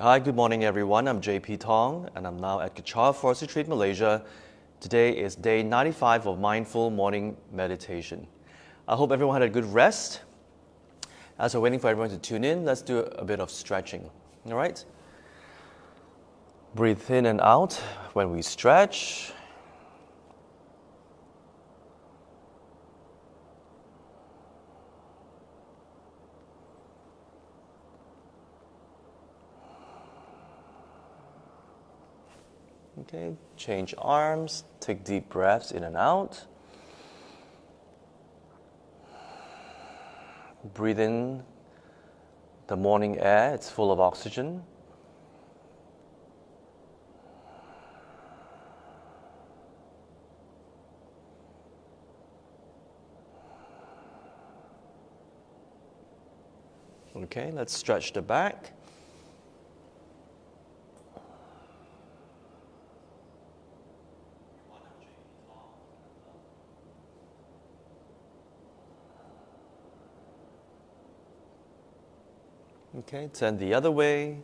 Hi, good morning everyone. I'm JP Thong and I'm now at Kechara Forest Retreat, Malaysia. Today is day 95 of Mindful Morning Meditation. I hope everyone had a good rest. As we're waiting for everyone to tune in, let's do a bit of stretching. All right? Breathe in and out when we stretch. Okay, change arms, take deep breaths in and out. Breathe in the morning air, it's full of oxygen. Okay, let's stretch the back. Okay, turn the other way.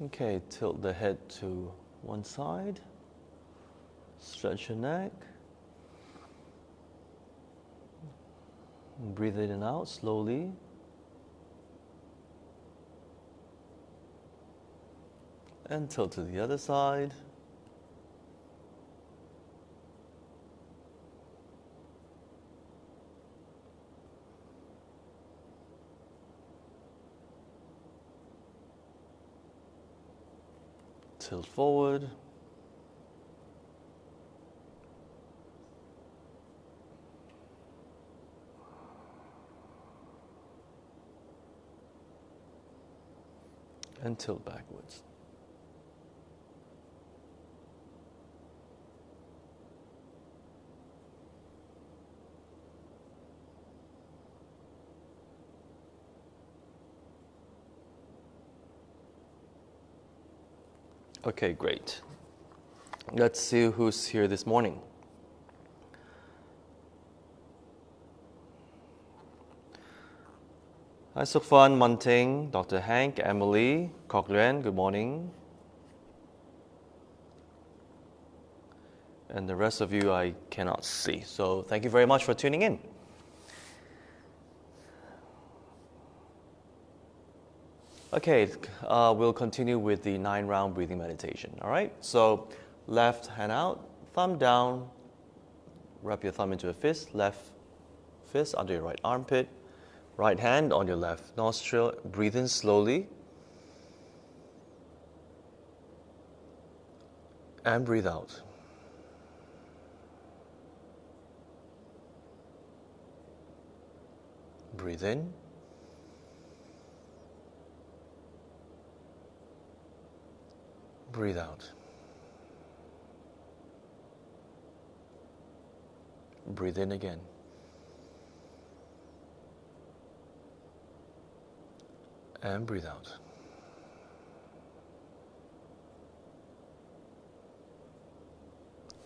Okay, tilt the head to one side. Stretch your neck. Breathe in and out slowly. And tilt to the other side. Tilt forward. And tilt backwards. Okay, great. Let's see who's here this morning. Hi, Sukfan, Munting, Dr. Hank, Emily, Cochlean, good morning. And the rest of you I cannot see. So thank you very much for tuning in. Okay, we'll continue with the 9-round breathing meditation. All right, so left hand out, thumb down, wrap your thumb into a fist, left fist under your right armpit, right hand on your left nostril, breathe in slowly, and breathe out. Breathe in. Breathe out. Breathe in again. And breathe out.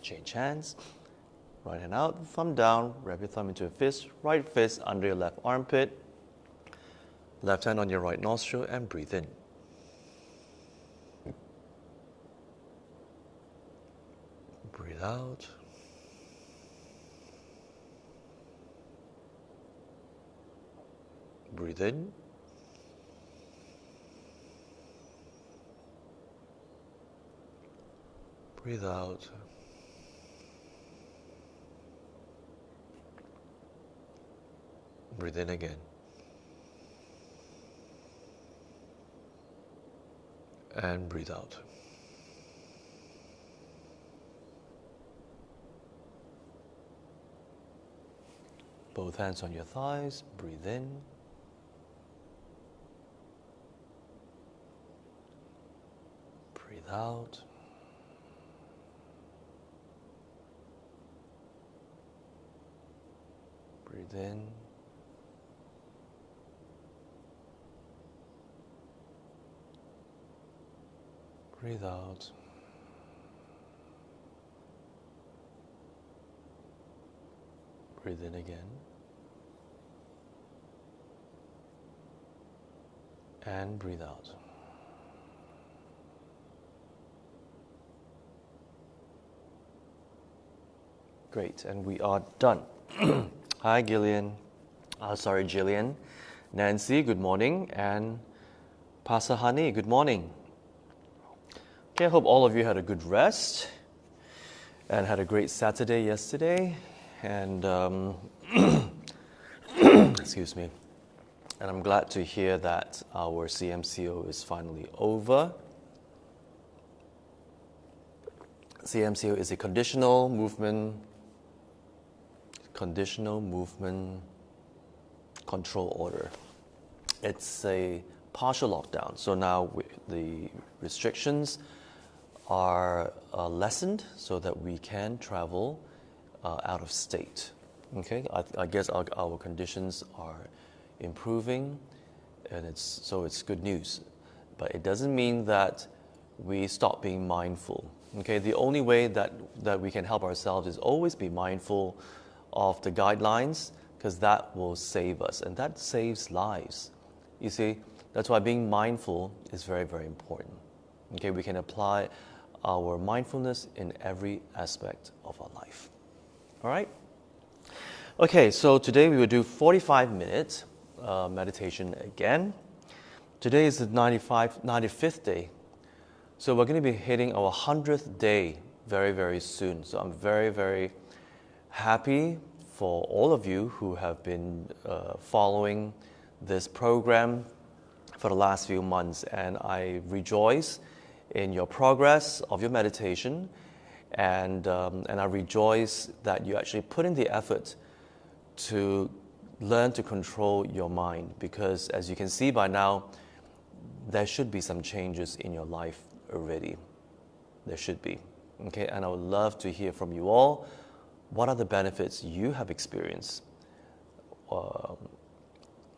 Change hands. Right hand out, thumb down, wrap your thumb into a fist, right fist under your left armpit, left hand on your right nostril, and breathe in. Breathe out. Breathe in. Breathe out. Breathe in again. And breathe out. Both hands on your thighs, breathe in. Breathe out. Breathe in. Breathe out. Breathe in again. And breathe out. Great, and we are done. Hi, Gillian. Jillian. Nancy, good morning. And Pastor Honey, good morning. Okay, I hope all of you had a good rest and had a great Saturday yesterday. And, excuse me. And I'm glad to hear that our CMCO is finally over. CMCO is a conditional movement control order. It's a partial lockdown. So now the restrictions are lessened so that we can travel out of state. Okay, I guess our conditions are improving, and it's good news. But it doesn't mean that we stop being mindful. Okay, the only way that we can help ourselves is always be mindful of the guidelines, because that will save us, and that saves lives. You see, that's why being mindful is very, very important. Okay, we can apply our mindfulness in every aspect of our life. All right? Okay, so today we will do 45 minutes meditation again. Today is the 95th day. So we're going to be hitting our 100th day very, very soon. So I'm very, very happy for all of you who have been following this program for the last few months. And I rejoice in your progress of your meditation. And I rejoice that you actually put in the effort to learn to control your mind, because as you can see by now, there should be some changes in your life already. There should be. Okay, and I would love to hear from you all. What are the benefits you have experienced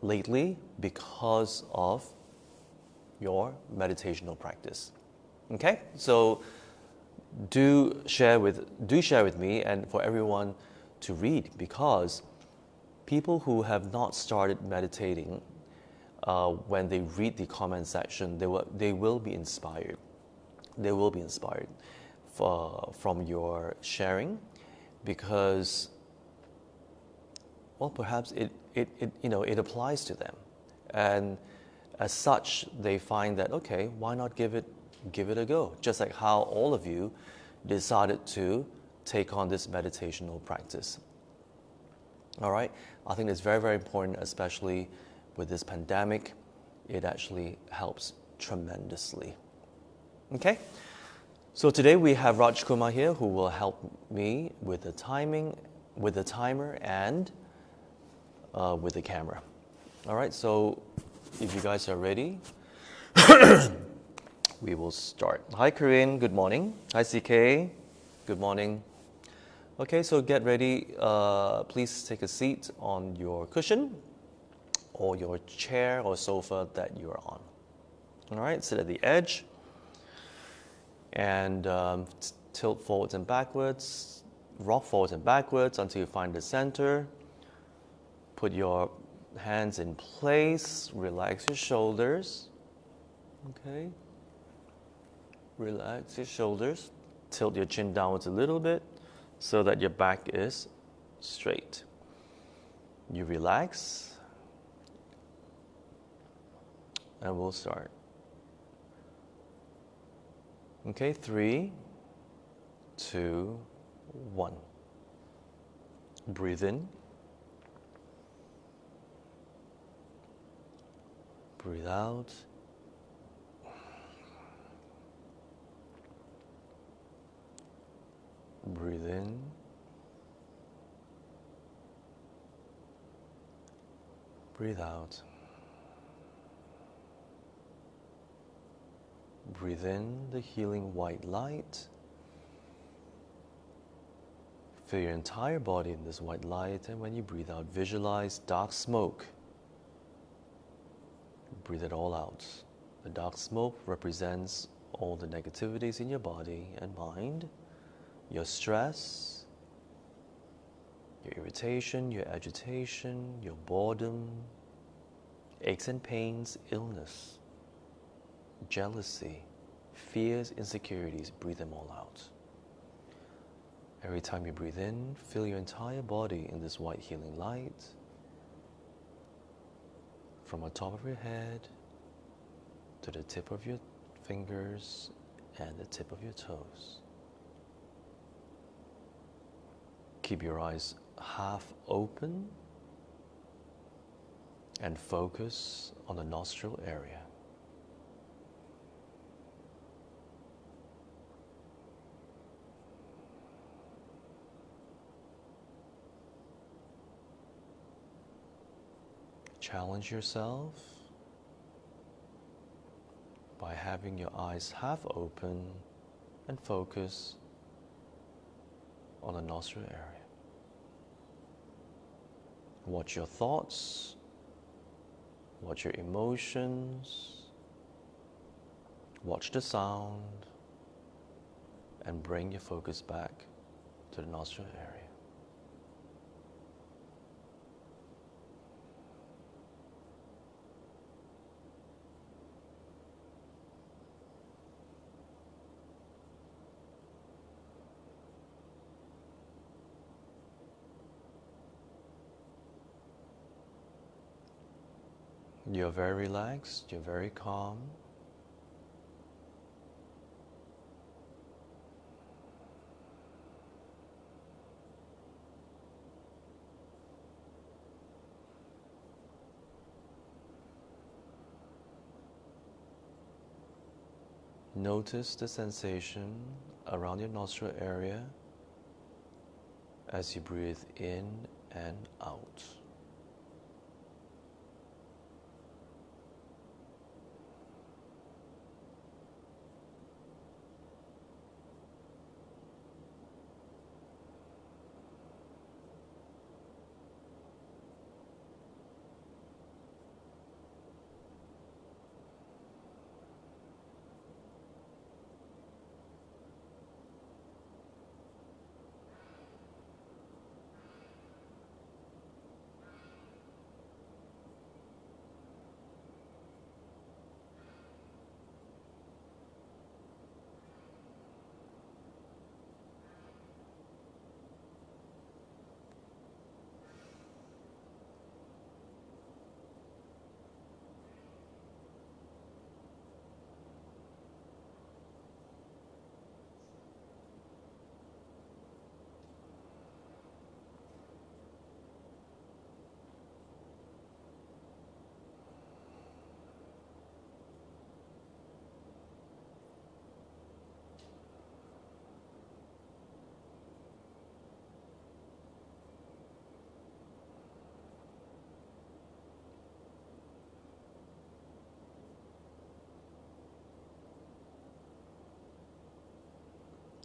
lately because of your meditational practice? Okay, so do share with me and for everyone to read, because people who have not started meditating, when they read the comment section, they will be inspired. They will be inspired from your sharing, because, well, perhaps it applies to them, and as such, they find that, okay, why not give it a go? Just like how all of you decided to take on this meditational practice. All right, I think it's very, very important, especially with this pandemic. It actually helps tremendously. Okay, so today we have Raj Kumar here, who will help me with the timing, with the timer, and with the camera. All right, so if you guys are ready, we will start. Hi, Corinne. Good morning. Hi, CK. Good morning. Okay, so get ready. Please take a seat on your cushion or your chair or sofa that you're on. All right, sit at the edge and tilt forwards and backwards, rock forwards and backwards until you find the center. Put your hands in place. Relax your shoulders. Okay. Relax your shoulders. Tilt your chin downwards a little bit so that your back is straight. You relax. And we'll start. Okay, 3, 2, 1. Breathe in. Breathe out. Breathe in. Breathe out. Breathe in the healing white light. Fill your entire body in this white light, and when you breathe out, visualize dark smoke. Breathe it all out. The dark smoke represents all the negativities in your body and mind, your stress, your irritation, your agitation, your boredom, aches and pains, illness, jealousy, fears, insecurities. Breathe them all out. Every time you breathe in, fill your entire body in this white healing light, from the top of your head to the tip of your fingers and the tip of your toes. Keep your eyes half open and focus on the nostril area. Challenge yourself by having your eyes half open and focus on the nostril area. Watch your thoughts, watch your emotions, watch the sound, and bring your focus back to the nostril area. You're very relaxed, you're very calm. Notice the sensation around your nostril area as you breathe in and out.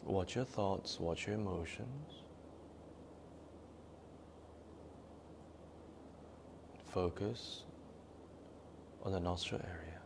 Watch your thoughts, watch your emotions. Focus on the nostril area.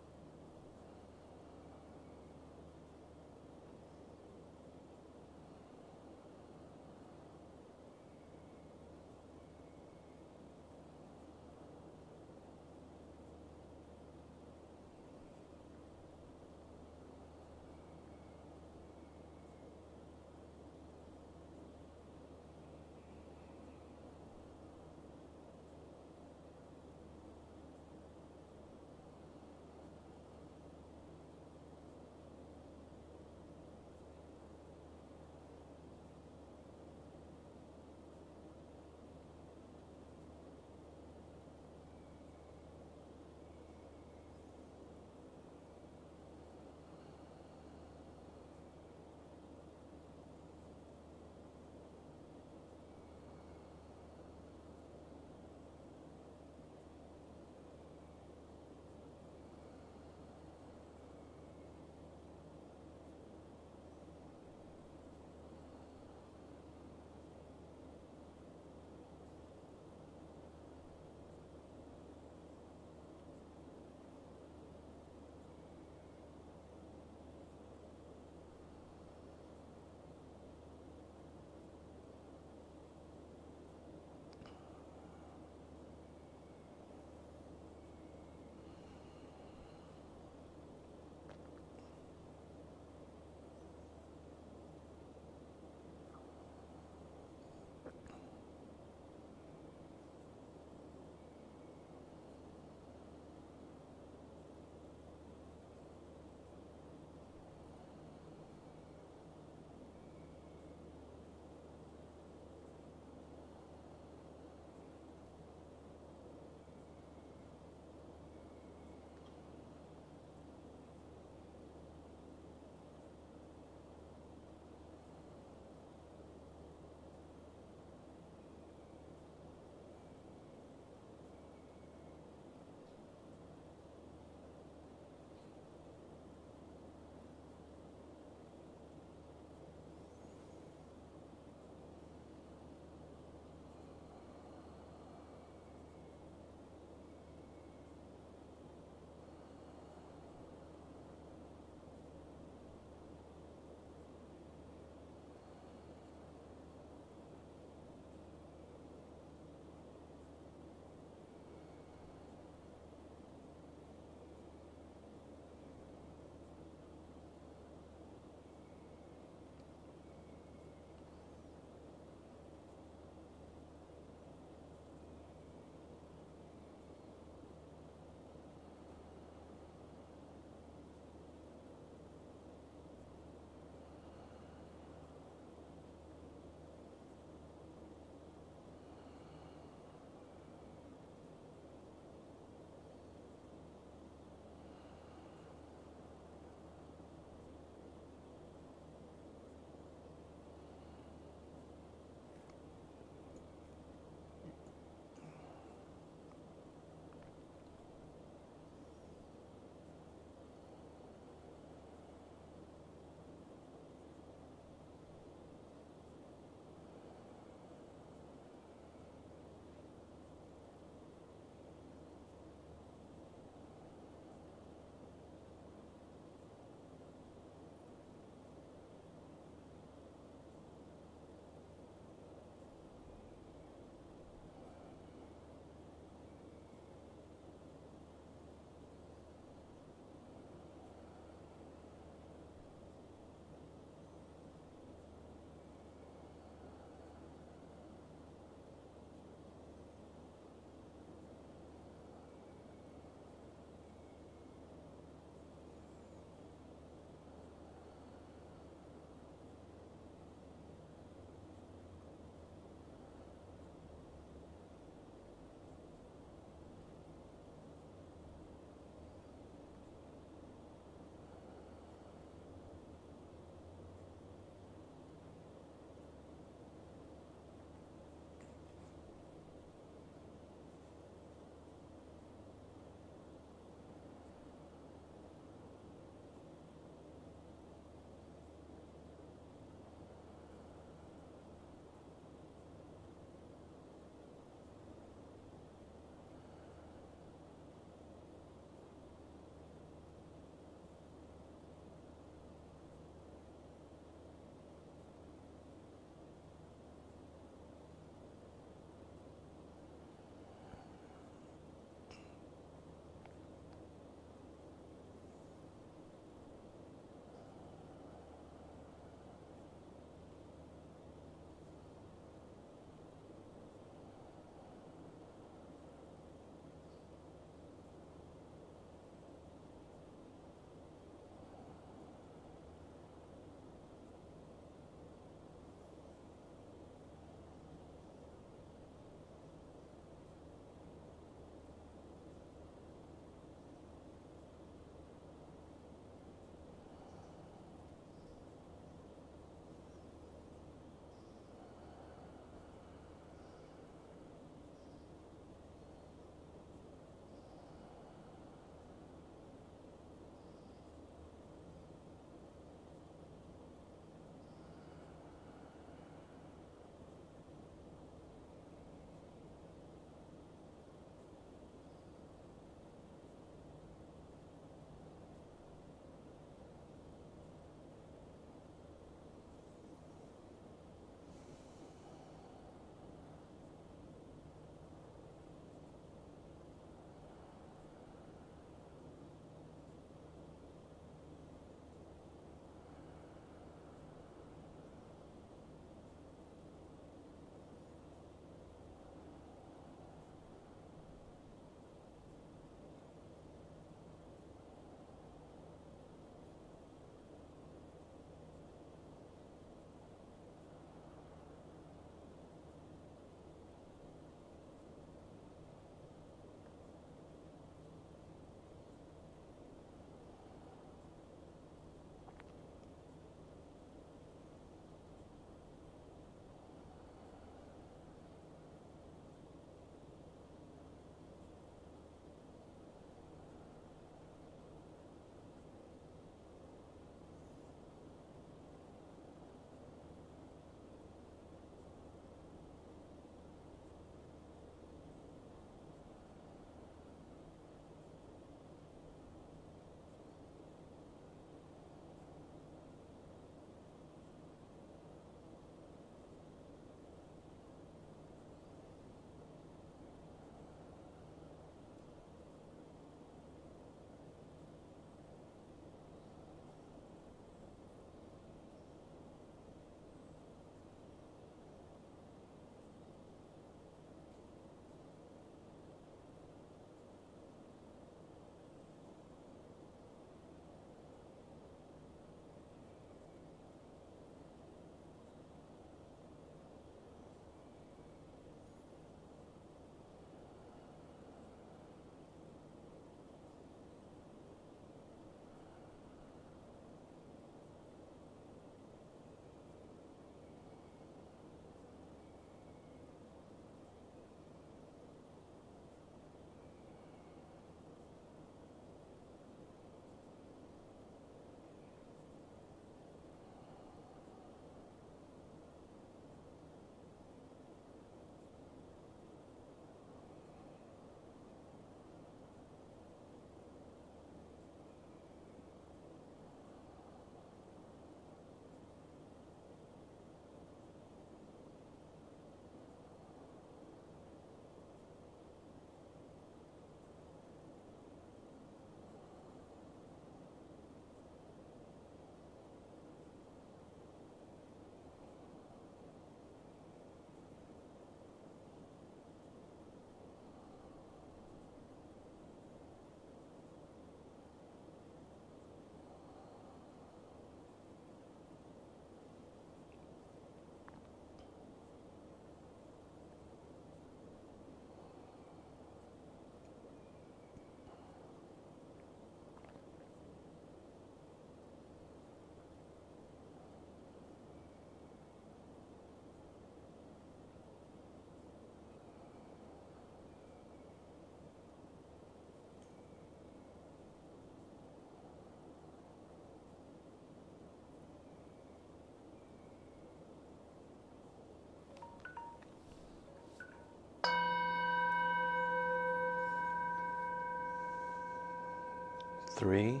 3,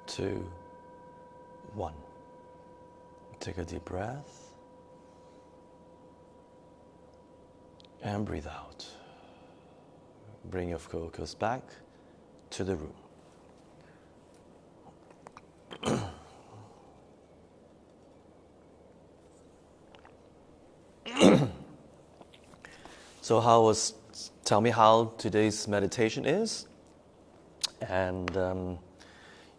2, 1. Take a deep breath and breathe out. Bring your focus back to the room. So tell me how today's meditation is, and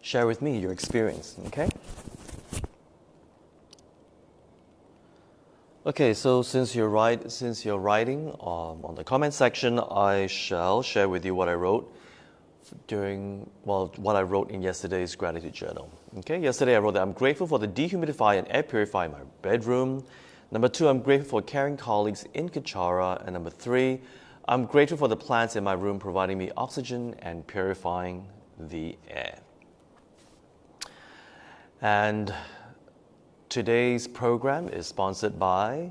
share with me your experience, okay? Okay, so since you're writing on the comment section, I shall share with you what I wrote what I wrote in yesterday's gratitude journal. Okay, yesterday I wrote that I'm grateful for the dehumidifier and air purifier in my bedroom. Number 2, I'm grateful for caring colleagues in Kechara. And number 3, I'm grateful for the plants in my room providing me oxygen and purifying the air. And today's program is sponsored by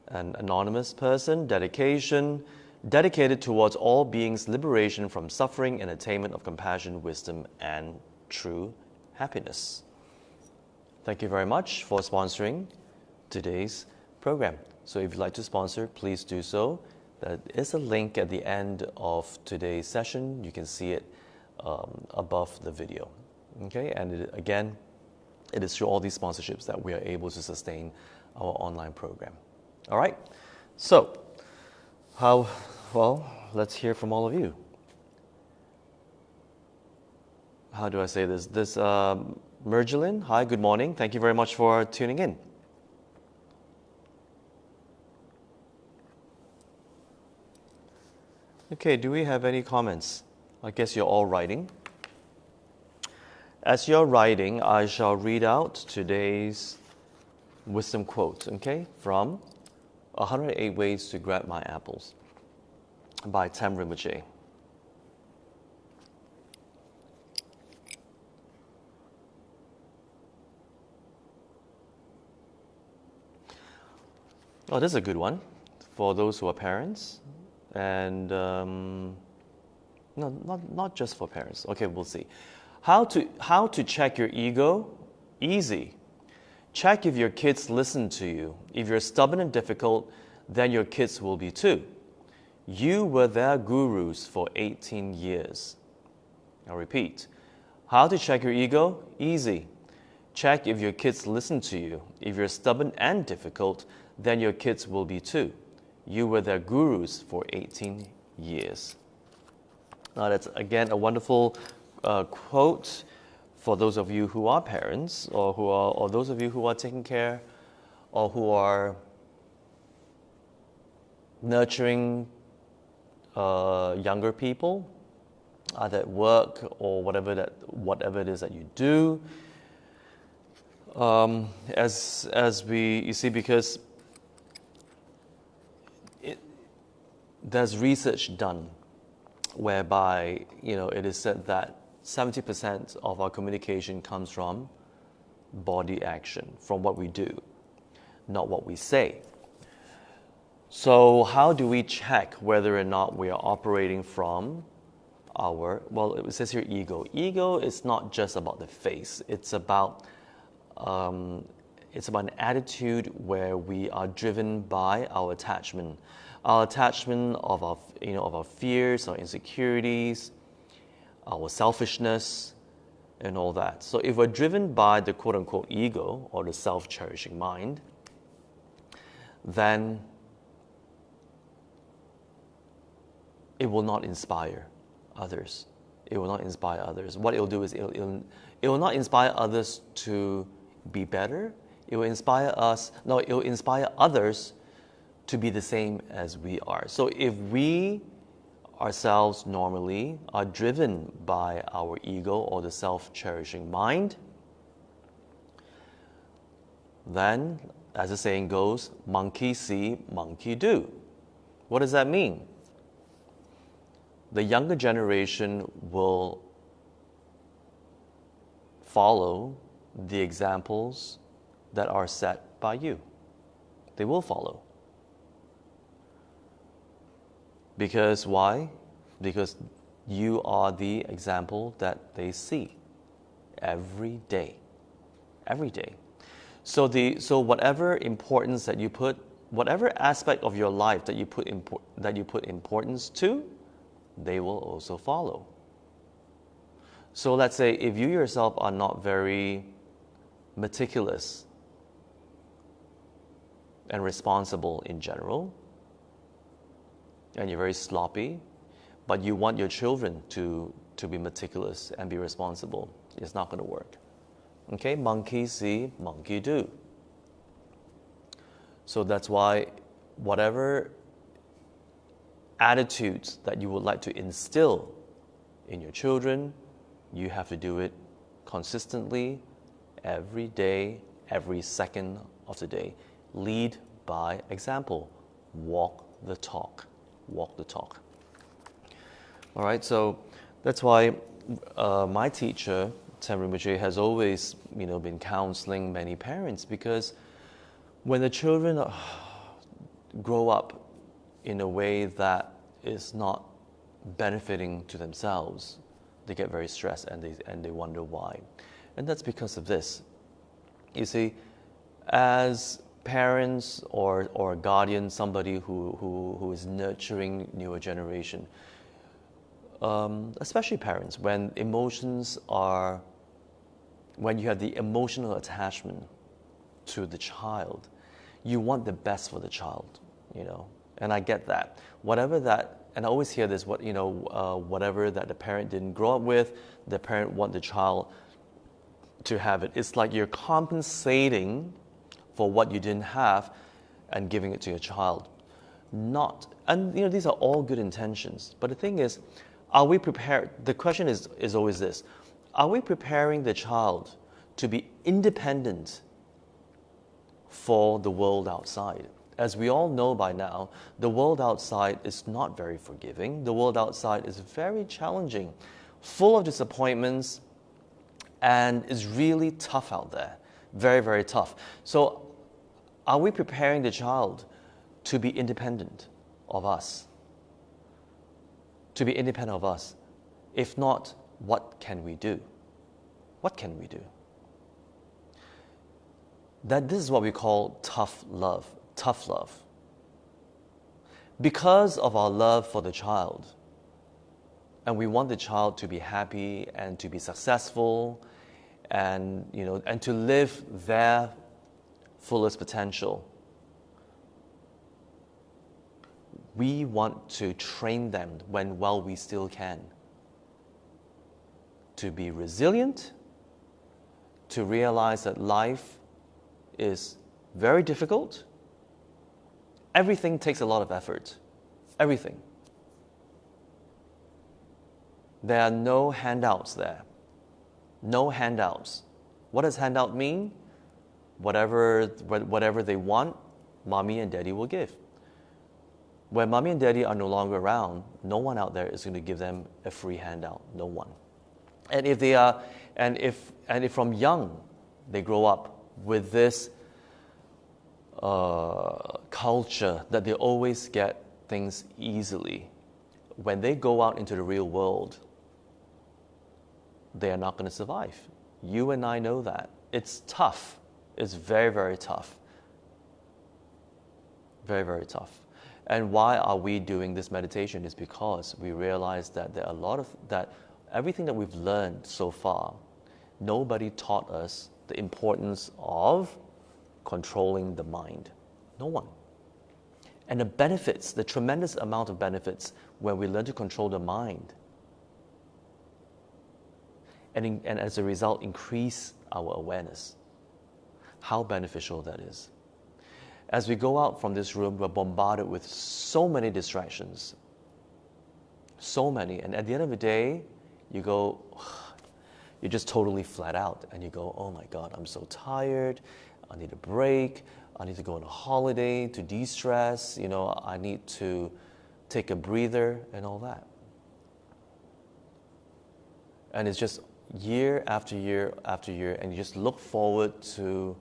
an anonymous person, dedicated towards all beings' liberation from suffering and attainment of compassion, wisdom, and true happiness. Thank you very much for sponsoring today's program. So if you'd like to sponsor, please do so. There is a link at the end of today's session. You can see it above the video. Okay, and it is through all these sponsorships that we are able to sustain our online program. All right, so let's hear from all of you. How do I say this? Mergelin, hi, good morning. Thank you very much for tuning in. Okay, do we have any comments? I guess you're all writing. As you're writing, I shall read out today's wisdom quote, okay, from 108 Ways to Grab My Apples by Tam Rinpoche. Oh, this is a good one for those who are parents. And no, not just for parents. Okay, we'll see. How to check your ego? Easy. Check if your kids listen to you. If you're stubborn and difficult, then your kids will be too. You were their gurus for 18 years. I'll repeat. How to check your ego? Easy. Check if your kids listen to you. If you're stubborn and difficult, then your kids will be too. You were their gurus for 18 years. Now that's again a wonderful quote for those of you who are parents, or those of you who are taking care, or who are nurturing younger people, either at work or whatever it is that you do. You see, because there's research done whereby it is said that 70% of our communication comes from body action, from what we do, not what we say. So how do we check whether or not we are operating from it says here ego. Ego is not just about the face. It's about an attitude where we are driven by our attachment of our fears, our insecurities, our selfishness, and all that. So if we're driven by the quote-unquote ego, or the self-cherishing mind, then it will not inspire others. It will not inspire others. What it will do is it will not inspire others to be better. It will inspire others to be the same as we are. So if we ourselves normally are driven by our ego or the self-cherishing mind, then, as the saying goes, monkey see, monkey do. What does that mean? The younger generation will follow the examples that are set by you. They will follow. Because why? Because You are the example that they see every day. Every day. So whatever importance that you put, whatever aspect of your life that you put importance to, they will also follow. So let's say if you yourself are not very meticulous and responsible in general, and you're very sloppy, but you want your children to be meticulous and be responsible, it's not going to work. Okay, monkey see, monkey do. So that's why whatever attitudes that you would like to instill in your children, you have to do it consistently, every day, every second of the day. Lead by example. Walk the talk. Walk the talk. All right, so that's why my teacher, Ten Rinpoche, has always, been counseling many parents, because when the children grow up in a way that is not benefiting to themselves, they get very stressed and they wonder why. And that's because of this. You see, as parents or a guardian, somebody who is nurturing newer generation, especially parents, when you have the emotional attachment to the child, you want the best for the child, and I get that. Whatever that, and I always hear this, whatever that the parent didn't grow up with, the parent want the child to have it. It's like you're compensating for what you didn't have and giving it to your child. These are all good intentions, but the thing is, are we prepared? The question is always this: are we preparing the child to be independent for the world outside? As we all know by now, the world outside is not very forgiving. The world outside is very challenging, full of disappointments, and is really tough out there. Very, very tough. So are we preparing the child to be independent of us? To be independent of us? If not, what can we do? What can we do? This is what we call tough love. Tough love. Because of our love for the child, and we want the child to be happy and to be successful, and to live their fullest potential, we want to train them while we still can, to be resilient, to realize that life is very difficult. Everything takes a lot of effort. Everything. There are no handouts there. No handouts. What does handout mean? Whatever they want, mommy and daddy will give. When mommy and daddy are no longer around, no one out there is going to give them a free handout. No one. And if from young they grow up with this culture that they always get things easily, when they go out into the real world, they are not going to survive. You and I know that. It's tough. It's very, very tough. Very, very tough. And why are we doing this meditation? Is because we realize that there are that everything that we've learned so far, nobody taught us the importance of controlling the mind. No one. And the benefits, the tremendous amount of benefits when we learn to control the mind, and as a result increase our awareness, how beneficial that is. As we go out from this room, we're bombarded with so many distractions. So many. And at the end of the day, you're just totally flat out. And you go, oh my God, I'm so tired. I need a break. I need to go on a holiday to de-stress. I need to take a breather and all that. And it's just year after year after year, and you just look forward to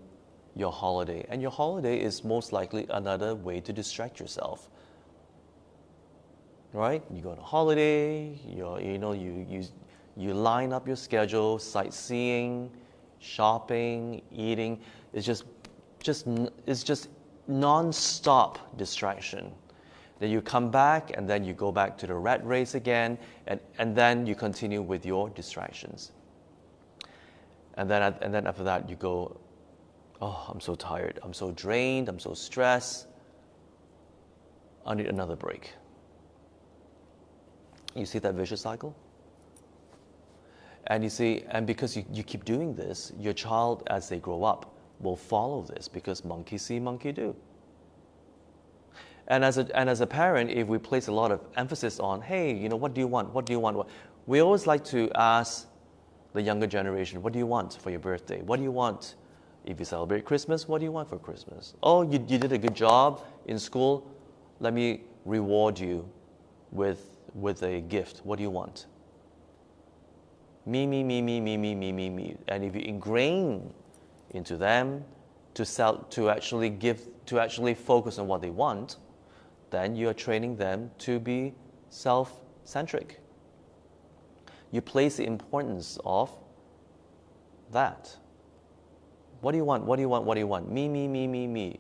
your holiday. And your holiday is most likely another way to distract yourself. right? You go on a holiday, you line up your schedule, sightseeing, shopping, eating. It's just non-stop distraction. Then you come back, and then you go back to the rat race again, and then you continue with your distractions. And then after that, you go, oh, I'm so tired, I'm so drained, I'm so stressed. I need another break. You see that vicious cycle? And you see, and because you keep doing this, your child, as they grow up, will follow this, because monkey see, monkey do. And as a parent, if we place a lot of emphasis on, hey, what do you want? What do you want? We always like to ask the younger generation, what do you want for your birthday? What do you want if you celebrate Christmas? What do you want for Christmas? Oh, you did a good job in school. Let me reward you with a gift. What do you want? Me. And if you ingrain into them to actually focus on what they want, then you are training them to be self-centric. You place the importance of that. What do you want? What do you want? What do you want? Me.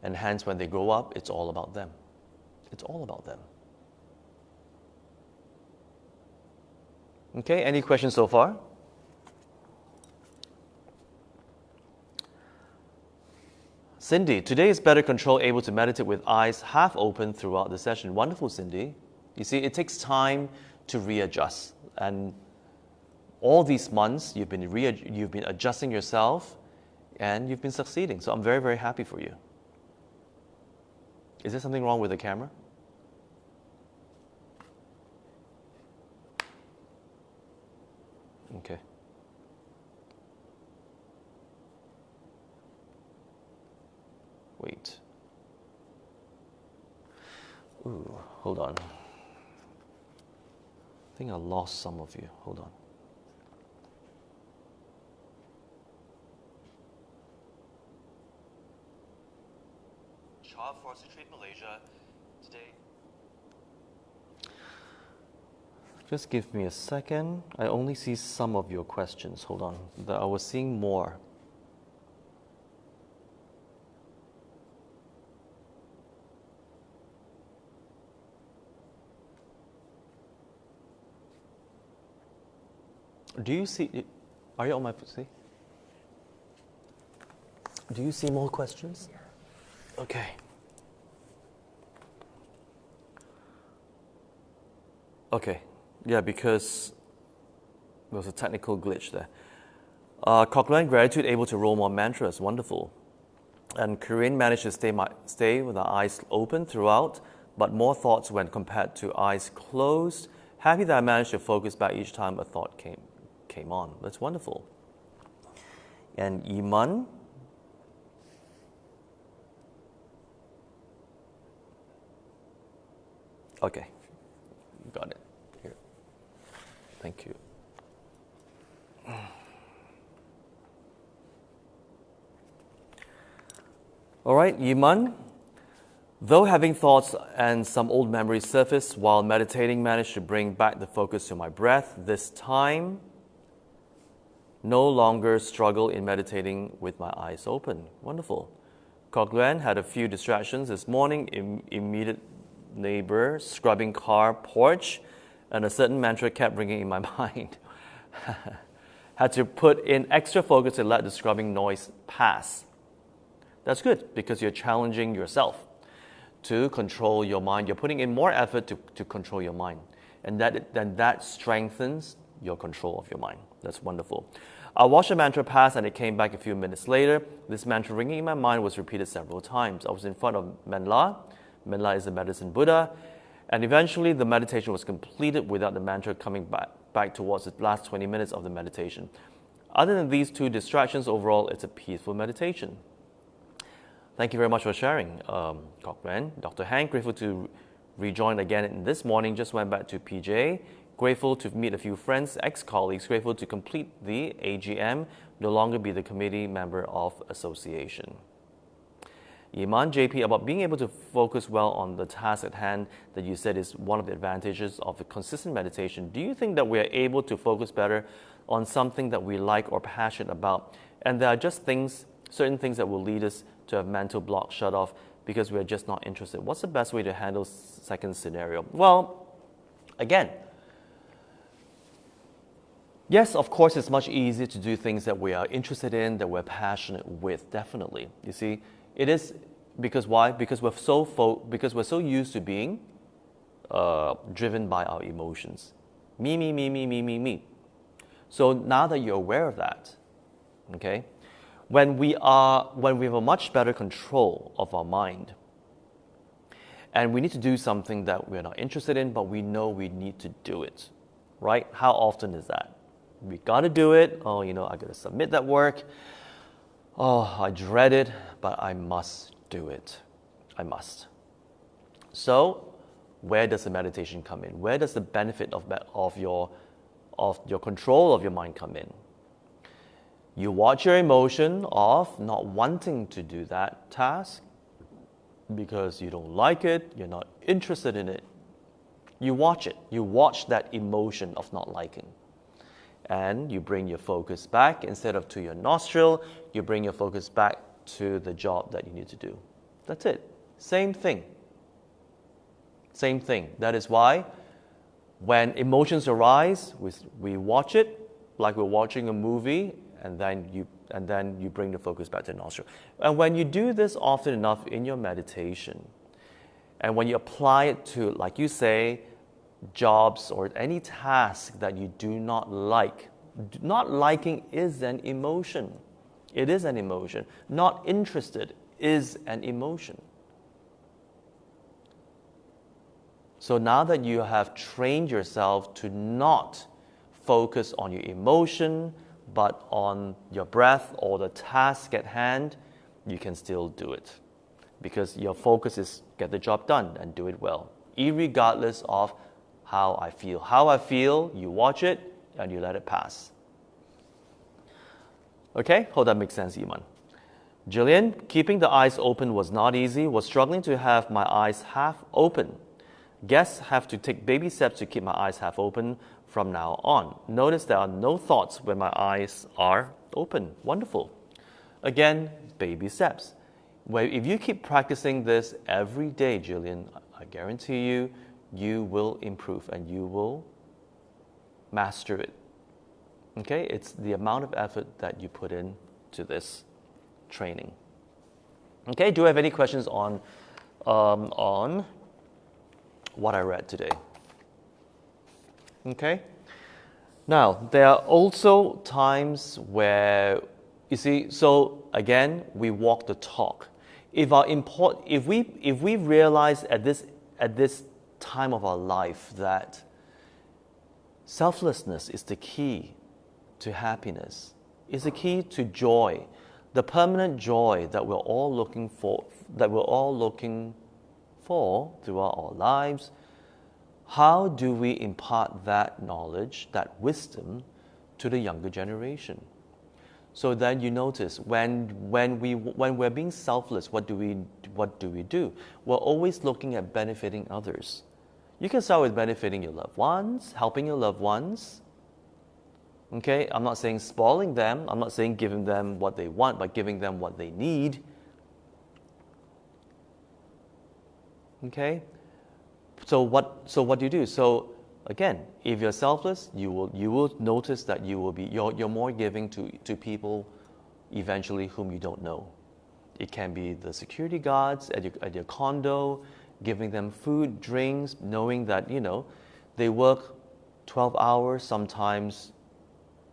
And hence, when they grow up, it's all about them. It's all about them. Okay, any questions so far? Cindy, today is better control, able to meditate with eyes half open throughout the session. Wonderful, Cindy. You see, it takes time to readjust. And all these months, you've been adjusting yourself, and you've been succeeding. So I'm very, very happy for you. Is there something wrong with the camera? Okay. Wait. Ooh, hold on. I think I lost some of you. Hold on. Kechara Forest Retreat, Malaysia. Today. Just give me a second. I only see some of your questions. Hold on. I was seeing more. Do you see? Are you on my see? Do you see more questions? Okay. Okay. Yeah, because there was a technical glitch there. Cochlear gratitude, able to roll more mantras, wonderful. And Corinne managed to stay with her eyes open throughout, but more thoughts when compared to eyes closed. Happy that I managed to focus back each time a thought came on. That's wonderful. And Iman. Okay, got it. Here. Thank you. All right, Yiman. Though having thoughts and some old memories surface while meditating, managed to bring back the focus to my breath. This time, no longer struggle in meditating with my eyes open. Wonderful. Cochlear had a few distractions this morning. Immediate neighbor, scrubbing car porch, and a certain mantra kept ringing in my mind. Had to put in extra focus to let the scrubbing noise pass. That's good, because you're challenging yourself to control your mind. You're putting in more effort to control your mind. And that strengthens your control of your mind. That's wonderful. I watched the mantra pass, and it came back a few minutes later. This mantra ringing in my mind was repeated several times. I was in front of Menla. Menla is the medicine Buddha. And eventually the meditation was completed without the mantra coming back towards the last 20 minutes of the meditation. Other than these two distractions, overall, it's a peaceful meditation. Thank you very much for sharing, Cochran. Dr. Hank, grateful to rejoin again this morning. Just went back to PJ. Grateful to meet a few friends, ex-colleagues. Grateful to complete the AGM, no longer be the committee member of association. Iman, JP, about being able to focus well on the task at hand that you said is one of the advantages of the consistent meditation. Do you think that we are able to focus better on something that we like or passionate about? And there are just certain things that will lead us to have mental block shut off because we're just not interested. What's the best way to handle second scenario? Well, again, yes, of course, it's much easier to do things that we are interested in, that we're passionate with, definitely. You see, it is because why? Because we're so used to being driven by our emotions. Me, me, me, me, me, me, me. So now that you're aware of that, okay, when we have a much better control of our mind, and we need to do something that we're not interested in, but we know we need to do it, right? How often is that? We got to do it. Oh, I got to submit that work. Oh, I dread it, but I must do it. I must. So, where does the meditation come in? Where does the benefit of your control of your mind come in? You watch your emotion of not wanting to do that task because you don't like it, you're not interested in it. You watch it. You watch that emotion of not liking. And you bring your focus back. Instead of to your nostril, you bring your focus back to the job that you need to do. That's it. Same thing. Same thing. That is why when emotions arise, we watch it like we're watching a movie, and then you bring the focus back to the nostril. And when you do this often enough in your meditation, and when you apply it to, like you say, jobs or any task that you do not like. Not liking is an emotion. It is an emotion. Not interested is an emotion. So now that you have trained yourself to not focus on your emotion, but on your breath or the task at hand, you can still do it. Because your focus is get the job done and do it well, irregardless of how I feel. How I feel, you watch it and you let it pass. Okay, hope that makes sense, Iman. Jillian, keeping the eyes open was not easy. Was struggling to have my eyes half open. Guess have to take baby steps to keep my eyes half open from now on. Notice there are no thoughts when my eyes are open. Wonderful. Again, baby steps. Well, if you keep practicing this every day, Jillian, I guarantee you, you will improve and you will master it. Okay? It's the amount of effort that you put in to this training. Okay, do you have any questions on what I read today? Okay? Now, there are also times where, you see, so again, we walk the talk. If we realize at this time of our life that selflessness is the key to happiness, is the key to joy, the permanent joy that we're all looking for throughout our lives. How do we impart that knowledge, that wisdom, to the younger generation? So then you notice when we're being selfless, what do we do? We're always looking at benefiting others. You can start with benefiting your loved ones, helping your loved ones. Okay, I'm not saying spoiling them. I'm not saying giving them what they want, but giving them what they need. Okay, so what do you do? So again, if you're selfless, you will notice that you're more giving to people eventually whom you don't know. It can be the security guards at your condo, giving them food, drinks, knowing that they work 12 hours, sometimes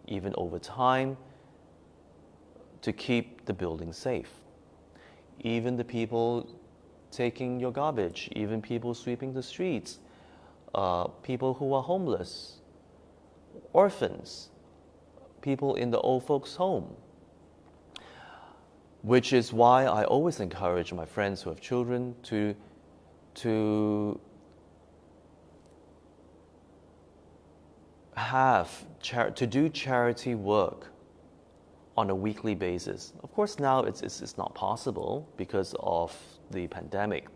even overtime, to keep the building safe. Even the people taking your garbage, even people sweeping the streets, people who are homeless, orphans, people in the old folks' home. Which is why I always encourage my friends who have children to do charity work on a weekly basis. Of course, now it's not possible because of the pandemic,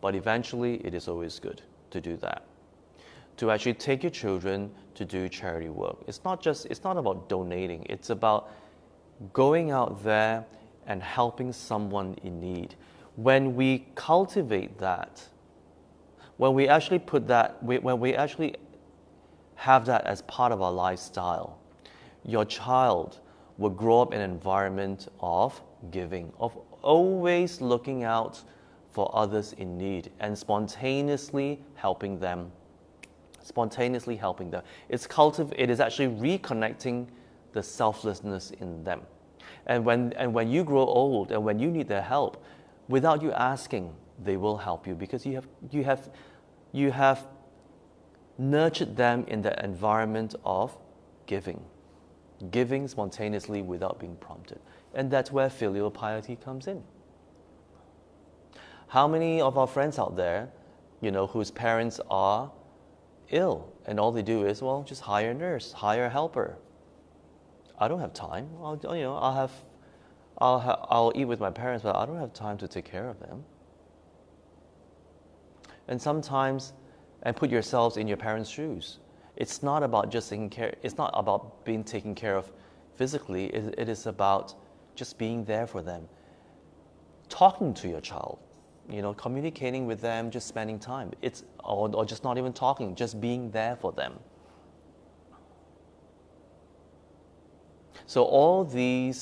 but eventually it is always good to do that. To actually take your children to do charity work. It's not about donating, it's about going out there and helping someone in need. When we cultivate that, when we actually put that, when we actually have that as part of our lifestyle, your child will grow up in an environment of giving, of always looking out for others in need and spontaneously helping them. It is actually reconnecting the selflessness in them. And when you grow old and when you need their help, without you asking, they will help you because you have nurtured them in the environment of giving spontaneously without being prompted. And that's where filial piety comes in. How many of our friends out there, whose parents are ill and all they do is, well, just hire a nurse, hire a helper. I don't have time. I'll eat with my parents, but I don't have time to take care of them. And sometimes, and put yourselves in your parents' shoes. It's not about just taking care. It's not about being taken care of physically. It is about just being there for them. Talking to your child, communicating with them, just spending time. Or just not even talking, just being there for them. So all the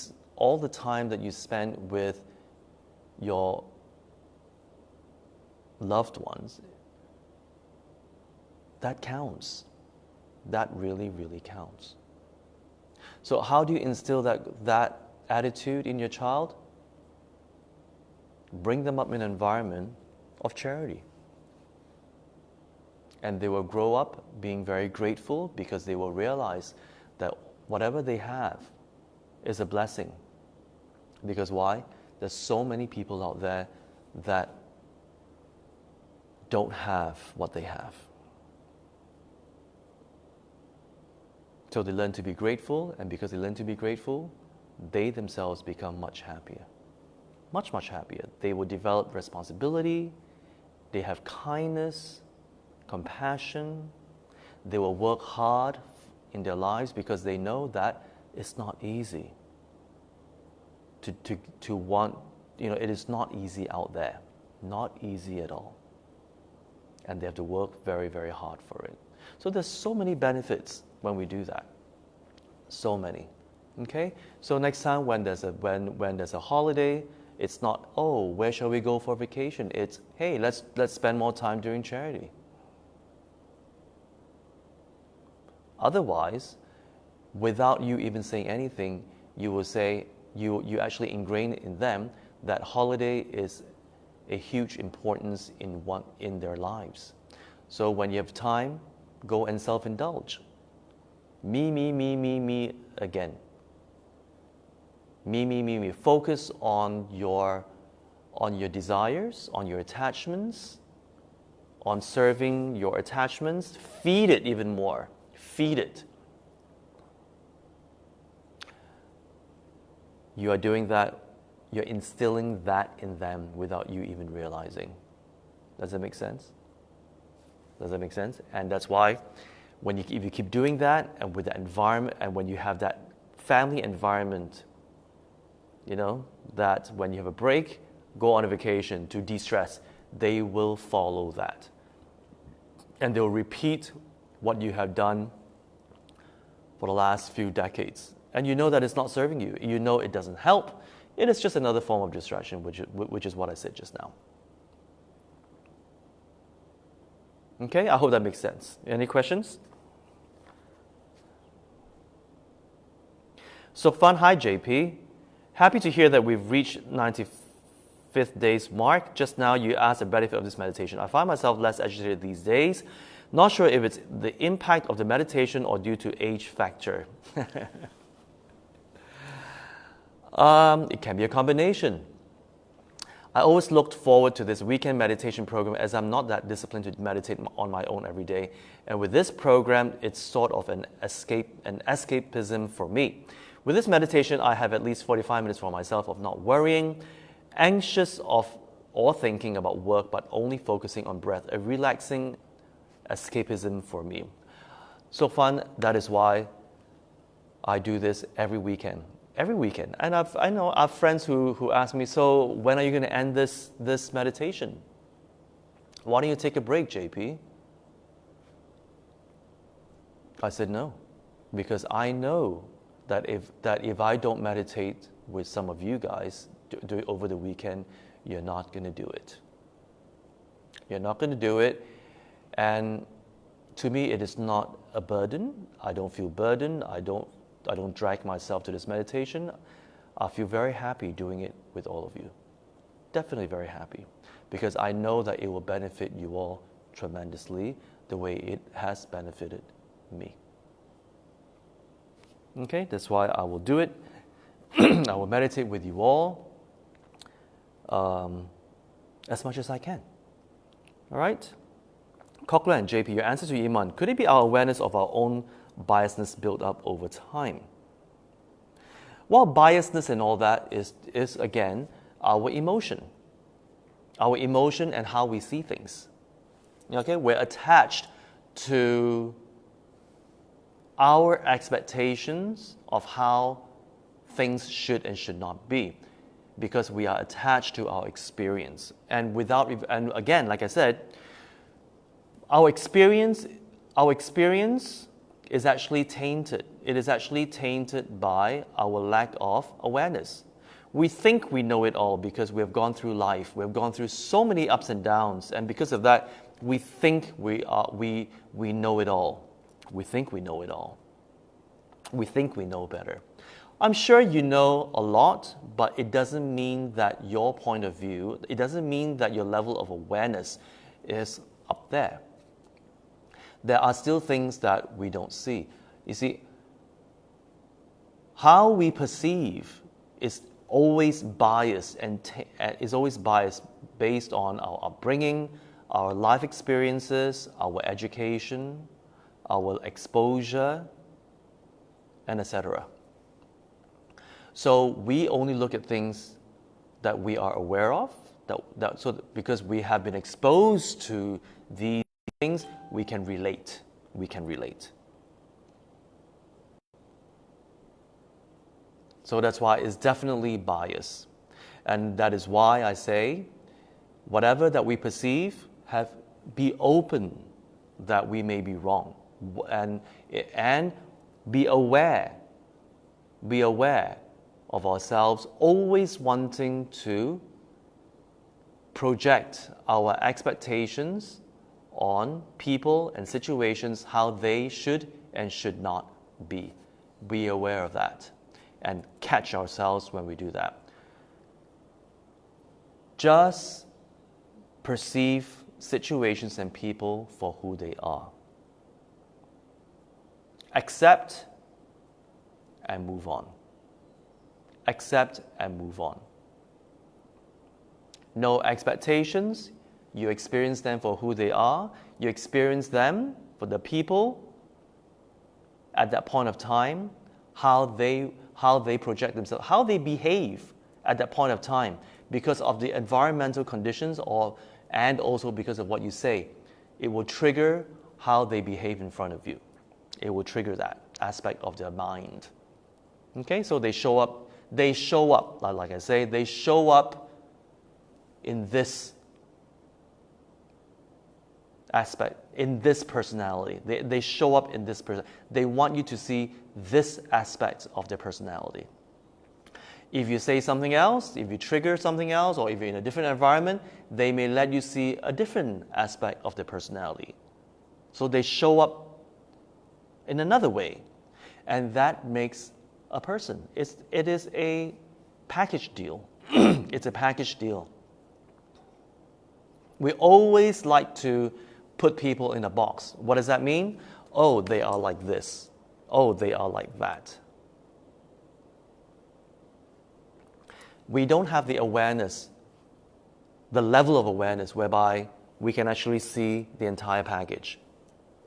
time that you spend with your loved ones, that counts. That really, really counts. So how do you instill that attitude in your child? Bring them up in an environment of charity. And they will grow up being very grateful because they will realize that whatever they have is a blessing. Because why? There's so many people out there that don't have what they have. So they learn to be grateful, and because they learn to be grateful, they themselves become much happier. Much, much happier. They will develop responsibility, they have kindness, compassion, they will work hard in their lives because they know that it's not easy to want, it is not easy out there. Not easy at all. And they have to work very, very hard for it. So there's so many benefits when we do that. So many. Okay? So next time when there's a holiday, it's not, oh, where shall we go for vacation? It's, hey, let's spend more time doing charity. Otherwise, without you even saying anything, you will say, you actually ingrain in them that holiday is a huge importance in their lives. So when you have time, go and self-indulge. Me again. Me. Focus on your desires, on your attachments, on serving your attachments. Feed it even more. Feed it. You are doing that, you're instilling that in them without you even realizing. Does that make sense? Does that make sense? And that's why if you keep doing that, and with the environment, and when you have that family environment, that when you have a break, go on a vacation to de-stress, they will follow that. And they'll repeat what you have done for the last few decades. And you know that it's not serving you. You know it doesn't help. It is just another form of distraction, which is what I said just now. Okay, I hope that makes sense. Any questions? So fun, hi JP. Happy to hear that we've reached 95th day's mark. Just now you asked the benefit of this meditation. I find myself less agitated these days. Not sure if it's the impact of the meditation or due to age factor. It can be a combination. I always looked forward to this weekend meditation program as I'm not that disciplined to meditate on my own every day. And with this program, it's sort of an escapism for me. With this meditation, I have at least 45 minutes for myself of not worrying, anxious of or thinking about work, but only focusing on breath, a relaxing escapism for me. So fun, that is why I do this every weekend. Every weekend. And I know I have friends who ask me, so when are you going to end this meditation? Why don't you take a break, JP? I said no, because I know that if I don't meditate with some of you guys do it over the weekend, you're not going to do it. You're not going to do it. And to me, it is not a burden. I don't feel burdened. I don't drag myself to this meditation. I feel very happy doing it with all of you. Definitely very happy, because I know that it will benefit you all tremendously the way it has benefited me. Okay, that's why I will do it. I will meditate with you all as much as I can. All right? Cochlear and JP, your answer to Iman, could it be our awareness of our own biasness built up over time? Well, biasness and all that is again, our emotion and how we see things. Okay, we're attached to our expectations of how things should and should not be, because we are attached to our experience. And again, like I said, our experience is actually tainted. It is actually tainted by our lack of awareness. We think we know it all because we have gone through life. We have gone through so many ups and downs, and because of that, we think we know it all. We think we know it all. We think we know better. I'm sure you know a lot, but it doesn't mean that your point of view, it doesn't mean that your level of awareness is up there. There are still things that we don't see. You see, how we perceive is always biased and is always biased based on our upbringing, our life experiences, our education, our exposure, and etc. So we only look at things that we are aware of, because we have been exposed to these things, we can relate. So that's why it's definitely bias. And that is why I say, whatever that we perceive, be open that we may be wrong. And be aware of ourselves, always wanting to project our expectations on people and situations, how they should and should not be. Be aware of that and catch ourselves when we do that. Just perceive situations and people for who they are. Accept and move on. Accept and move on. No expectations. You experience them for who they are. You experience them for the people at that point of time, how they project themselves, how they behave at that point of time because of the environmental conditions and also because of what you say. It will trigger how they behave in front of you. It will trigger that aspect of their mind. Okay, so they show up, like I say, they show up in this aspect, in this personality. They show up in this person. They want you to see this aspect of their personality. If you say something else, if you trigger something else, or if you're in a different environment, they may let you see a different aspect of their personality. So they show up in another way. And that makes a person. It is a package deal. It's a package deal. We always like to put people in a box. What does that mean? Oh, they are like this. Oh, they are like that. We don't have the awareness, the level of awareness whereby we can actually see the entire package,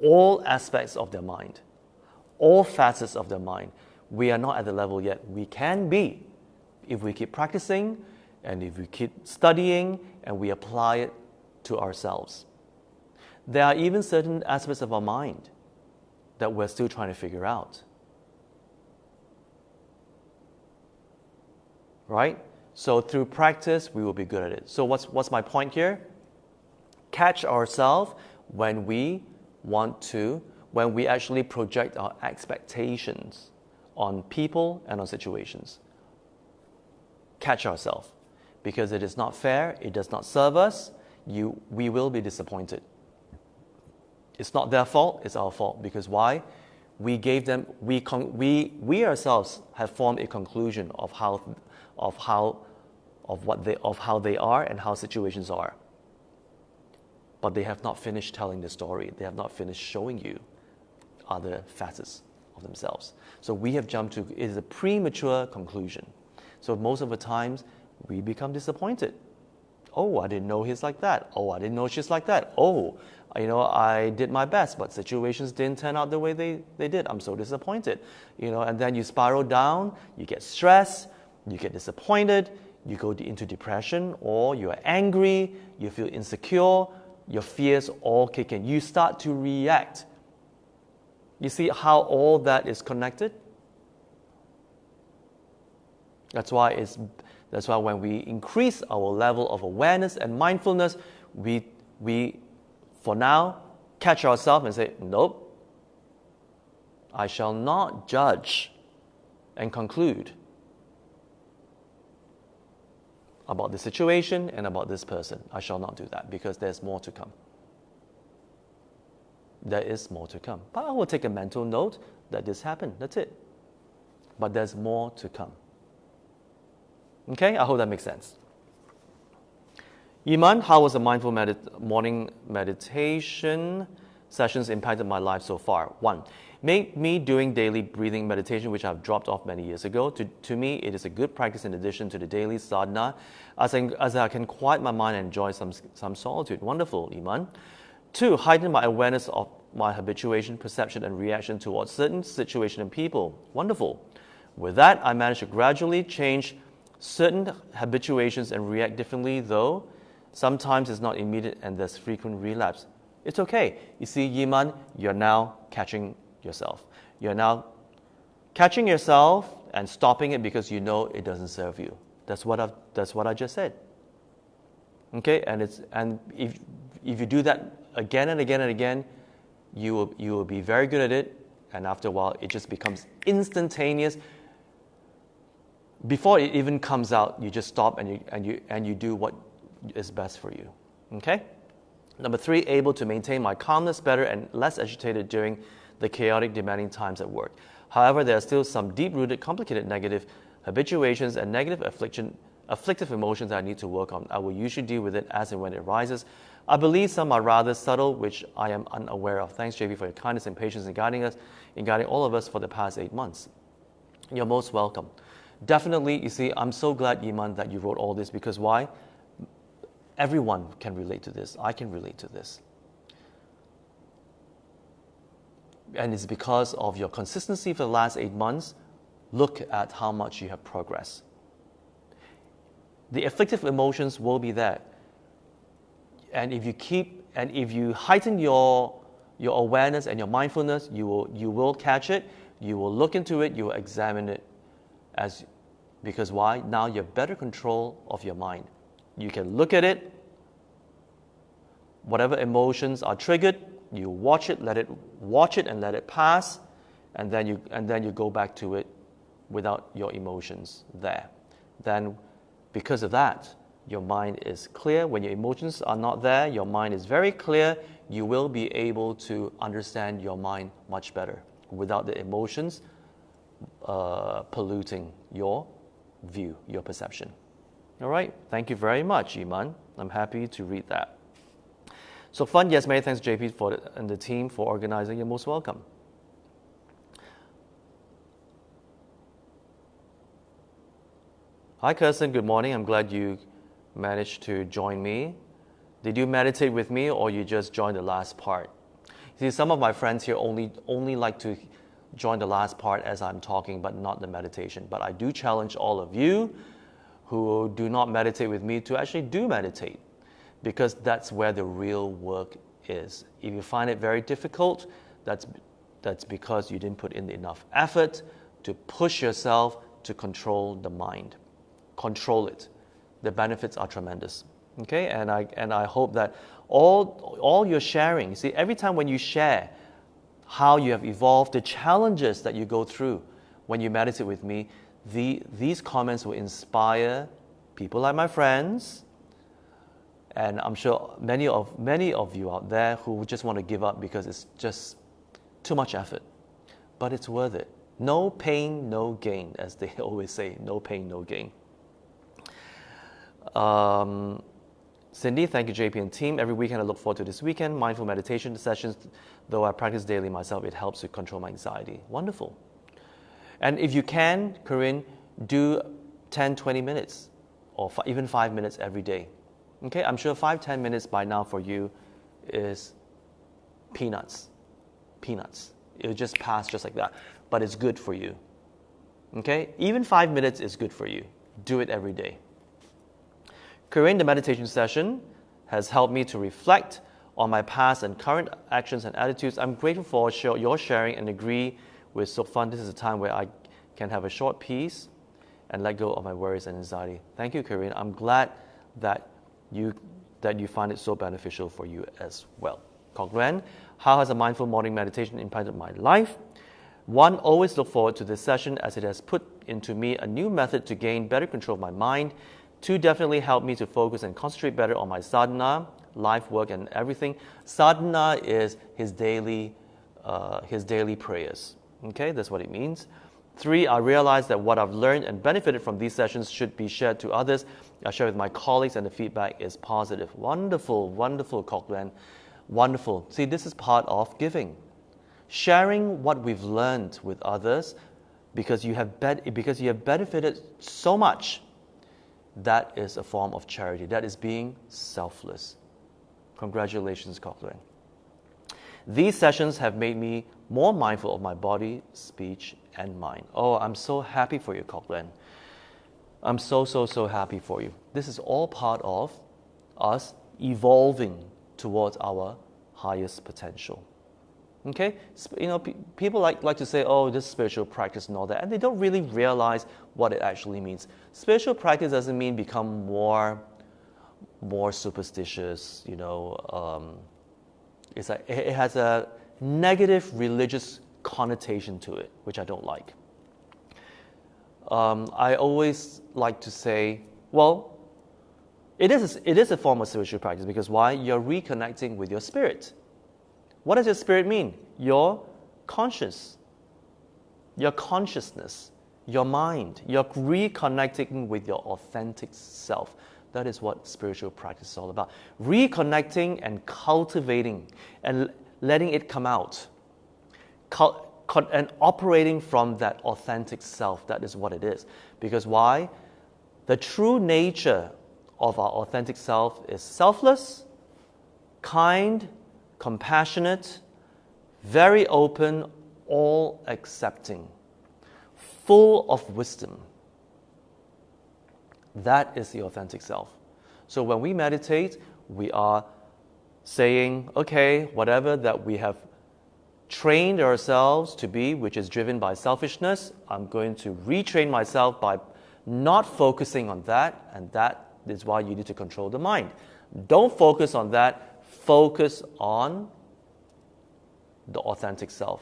all aspects of their mind, all facets of their mind. We are not at the level yet. We can be if we keep practicing and if we keep studying and we apply it to ourselves. There are even certain aspects of our mind that we're still trying to figure out. Right? So through practice, we will be good at it. So what's my point here? Catch ourselves when we actually project our expectations on people and on situations. Catch ourselves, because it is not fair, it does not serve us, we will be disappointed. It's not their fault, it's our fault. Because why? We gave them, we ourselves have formed a conclusion of how they are and how situations are. But they have not finished telling the story. They have not finished showing you other facets of themselves. So we have jumped to, it is a premature conclusion. So most of the times, we become disappointed. Oh, I didn't know he's like that. Oh, I didn't know she's like that. Oh, I did my best, but situations didn't turn out the way they did. I'm so disappointed. And then you spiral down, you get stressed, you get disappointed, you go into depression, or you're angry, you feel insecure, your fears all kick in. You start to react. You see how all that is connected? That's why when we increase our level of awareness and mindfulness, we for now catch ourselves and say, nope, I shall not judge and conclude about the situation and about this person. I shall not do that, because there's more to come. There is more to come. But I will take a mental note that this happened. That's it. But there's more to come. Okay, I hope that makes sense. Iman, how was the mindful morning meditation sessions impacted my life so far? 1. Me doing daily breathing meditation, which I've dropped off many years ago. To me, it is a good practice in addition to the daily sadhana, as I can quiet my mind and enjoy some solitude. Wonderful, Iman. 2. Heighten my awareness of my habituation, perception, and reaction towards certain situations and people. Wonderful. With that, I managed to gradually change certain habituations and react differently, though sometimes it's not immediate and there's frequent relapse. It's okay. You see, Yiman, you're now catching yourself. You're now catching yourself and stopping it because you know it doesn't serve you. That's what I just said. Okay, and if you do that again and again and again, you will be very good at it, and after a while it just becomes instantaneous. Before it even comes out, you just stop and you do what is best for you. Okay? Number 3, able to maintain my calmness better and less agitated during the chaotic, demanding times at work. However, there are still some deep-rooted, complicated negative habituations and negative afflictive emotions that I need to work on. I will usually deal with it as and when it arises. I believe some are rather subtle, which I am unaware of. Thanks, JP, for your kindness and patience in guiding all of us for the past 8 months. You're most welcome. Definitely, you see, I'm so glad, Iman, that you wrote all this, because why? Everyone can relate to this. I can relate to this. And it's because of your consistency for the last 8 months. Look at how much you have progressed. The afflictive emotions will be there. And if you heighten your awareness and your mindfulness, you will catch it, you will look into it, you will examine it. Because why? Now you have better control of your mind. You can look at it, whatever emotions are triggered, you watch it and let it pass, and then you go back to it without your emotions there. Then because of that, your mind is clear. When your emotions are not there, your mind is very clear. You will be able to understand your mind much better without the emotions polluting your view, your perception. All right, thank you very much, Iman. I'm happy to read that. So fun, yes, many thanks, JP, and the team for organizing. You're most welcome. Hi, Kirsten, good morning. I'm glad you managed to join me. Did you meditate with me, or you just joined the last part? See, some of my friends here only like to join the last part as I'm talking, but not the meditation. But I do challenge all of you who do not meditate with me to actually do meditate, because that's where the real work is. If you find it very difficult, that's because you didn't put in enough effort to push yourself to control the mind. Control it. The benefits are tremendous. Okay, and I hope that all your sharing, see, every time when you share how you have evolved, the challenges that you go through when you meditate with me, these comments will inspire people like my friends, and I'm sure many of you out there who just want to give up because it's just too much effort. But it's worth it. No pain, no gain, as they always say. No pain, no gain. Cindy, thank you, JP and team. Every weekend I look forward to this weekend. Mindful meditation sessions, though I practice daily myself, it helps to control my anxiety. Wonderful. And if you can, Corinne, do 10, 20 minutes or even 5 minutes every day. Okay, I'm sure 5-10 minutes by now for you is peanuts. Peanuts. It'll just pass just like that. But it's good for you. Okay, even 5 minutes is good for you. Do it every day. Corinne, the meditation session has helped me to reflect on my past and current actions and attitudes. I'm grateful for your sharing and agree with So Fun. This is a time where I can have a short peace and let go of my worries and anxiety. Thank you, Corinne. I'm glad that you find it so beneficial for you as well. Cogren, how has a mindful morning meditation impacted my life? 1, always look forward to this session as it has put into me a new method to gain better control of my mind. 2, definitely helped me to focus and concentrate better on my sadhana, life, work, and everything. Sadhana is his daily prayers. Okay, that's what it means. 3, I realized that what I've learned and benefited from these sessions should be shared to others. I share with my colleagues and the feedback is positive. Wonderful, wonderful, Cochran. Wonderful. See, this is part of giving. Sharing what we've learned with others because you have benefited so much. That is a form of charity. That is being selfless. Congratulations, Cochran. These sessions have made me more mindful of my body, speech, and mind. Oh, I'm so happy for you, Cochran. I'm so happy for you. This is all part of us evolving towards our highest potential. Okay? People like to say, oh, this spiritual practice and all that, and they don't really realize what it actually means. Spiritual practice doesn't mean become more superstitious, It's like it has a negative religious connotation to it, which I don't like. I always like to say, well, it is a form of spiritual practice because why? You're reconnecting with your spirit. What does your spirit mean? Your conscience, your consciousness, your mind. You're reconnecting with your authentic self. That is what spiritual practice is all about. Reconnecting and cultivating and letting it come out. And operating from that authentic self. That is what it is. Because why? The true nature of our authentic self is selfless, kind, compassionate, very open, all accepting, full of wisdom. That is the authentic self. So when we meditate, we are saying, okay, whatever that we have trained ourselves to be, which is driven by selfishness, I'm going to retrain myself by not focusing on that, and that is why you need to control the mind. Don't focus on that. Focus on the authentic self.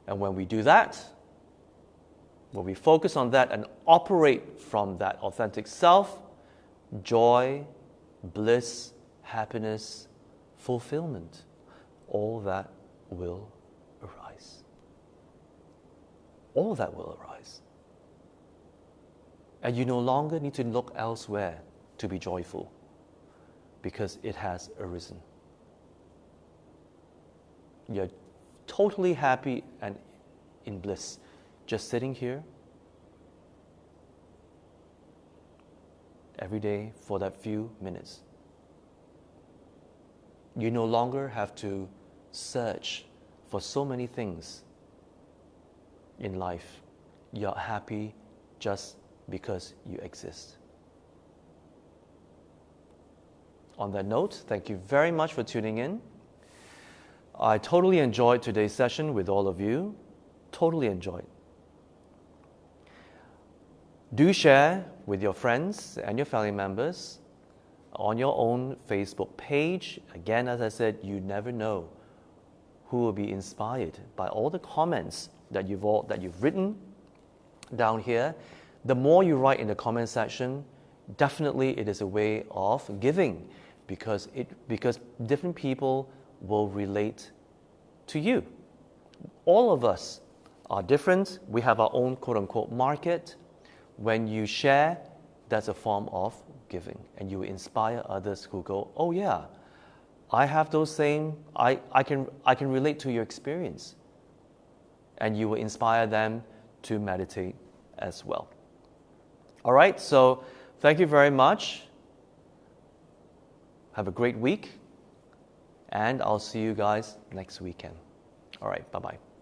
And when we do that, when we focus on that and operate from that authentic self, joy, bliss, happiness, fulfillment, all that will arise. All that will arise. And you no longer need to look elsewhere to be joyful because it has arisen. You're totally happy and in bliss, just sitting here every day for that few minutes. You no longer have to search for so many things in life. You're happy just because you exist. On that note, thank you very much for tuning in. I totally enjoyed today's session with all of you. Totally enjoyed. Do share with your friends and your family members on your own Facebook page. Again, as I said, you never know who will be inspired by all the comments that you've written down here. The more you write in the comment section, definitely it is a way of giving, because different people will relate to you. All of us are different. We have our own quote-unquote market. When you share, that's a form of giving, and you inspire others who go, oh yeah, I have those same, I can relate to your experience. And you will inspire them to meditate as well. All right, so thank you very much. Have a great week, and I'll see you guys next weekend. All right, bye-bye.